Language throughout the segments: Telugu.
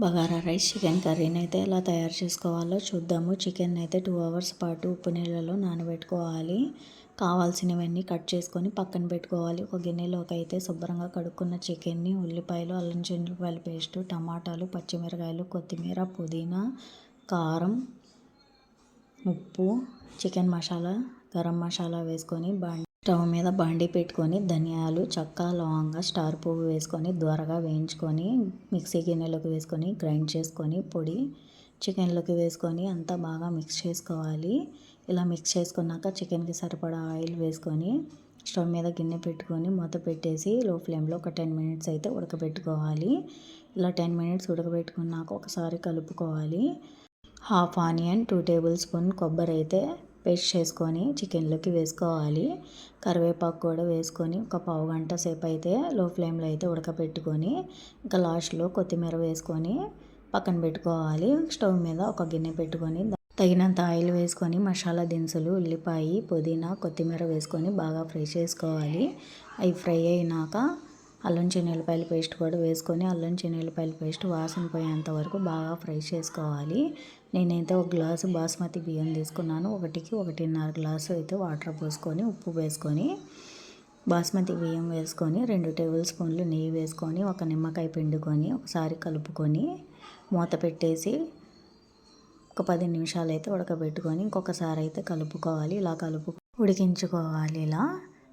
బగారా రైస్ చికెన్ కర్రీని అయితే ఎలా తయారు చేసుకోవాలో చూద్దాము. చికెన్ అయితే 2 అవర్స్ పాటు ఉప్పు నీళ్ళలో నానబెట్టుకోవాలి. కావాల్సినవన్నీ కట్ చేసుకొని పక్కన పెట్టుకోవాలి. ఒక గిన్నెలోకి అయితే శుభ్రంగా కడుక్కున్న చికెన్ని, ఉల్లిపాయలు, అల్లం చిన్నులపాయల పేస్టు, టమాటాలు, పచ్చిమిరకాయలు, కొత్తిమీర, పుదీనా, కారం, ఉప్పు, చికెన్ మసాలా, గరం మసాలా వేసుకొని స్టవ్ మీద బాండీ పెట్టుకొని ధనియాలు, చెక్క, లవంగా, స్టార్ పువ్వు వేసుకొని త్వరగా వేయించుకొని మిక్సీ గిన్నెలోకి వేసుకొని గ్రైండ్ చేసుకొని పొడి చికెన్లోకి వేసుకొని అంతా బాగా మిక్స్ చేసుకోవాలి. ఇలా మిక్స్ చేసుకున్నాక చికెన్కి సరిపడా ఆయిల్ వేసుకొని స్టవ్ మీద గిన్నె పెట్టుకొని మూత పెట్టేసి లో ఫ్లేమ్లో ఒక 10 మినిట్స్ అయితే ఉడకబెట్టుకోవాలి. ఇలా 10 మినిట్స్ ఉడకబెట్టుకున్నాక ఒకసారి కలుపుకోవాలి. హాఫ్ ఆనియన్, 2 టేబుల్ స్పూన్ కొబ్బరి అయితే పేస్ట్ చేసుకొని చికెన్లోకి వేసుకోవాలి. కరివేపాకు కూడా వేసుకొని ఒక పావు గంట సేపు అయితే లో ఫ్లేమ్లో అయితే ఉడకబెట్టుకొని ఇంకా లాస్ట్లో కొత్తిమీర వేసుకొని పక్కన పెట్టుకోవాలి. స్టవ్ మీద ఒక గిన్నె పెట్టుకొని తగినంత ఆయిల్ వేసుకొని మసాలా దినుసులు, ఉల్లిపాయ, పుదీనా, కొత్తిమీర వేసుకొని బాగా ఫ్రై చేసుకోవాలి. అవి ఫ్రై అయినాక అల్లం చిన్నులపాయల పేస్ట్ కూడా వేసుకొని అల్లం చిన్నులపాయల పేస్ట్ వాసన పోయేంత వరకు బాగా ఫ్రై చేసుకోవాలి. నేనైతే ఒక గ్లాసు బాస్మతి బియ్యం తీసుకున్నాను. 1.5 గ్లాసు అయితే వాటర్ పోసుకొని ఉప్పు వేసుకొని బాస్మతి బియ్యం వేసుకొని 2 టేబుల్ స్పూన్లు నెయ్యి వేసుకొని ఒక నిమ్మకాయ పిండుకొని ఒకసారి కలుపుకొని మూత పెట్టేసి ఒక 10 నిమిషాలు అయితే ఉడకబెట్టుకొని ఇంకొకసారి అయితే కలుపుకోవాలి. ఇలా ఉడికించుకోవాలి. ఇలా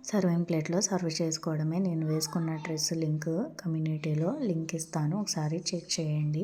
సర్వింగ్ ప్లేట్లో సర్వ్ చేసుకోవడమే. నేను వేసుకున్న డ్రెస్ లింక్ కమ్యూనిటీలో లింక్ ఇస్తాను, ఒకసారి చెక్ చేయండి.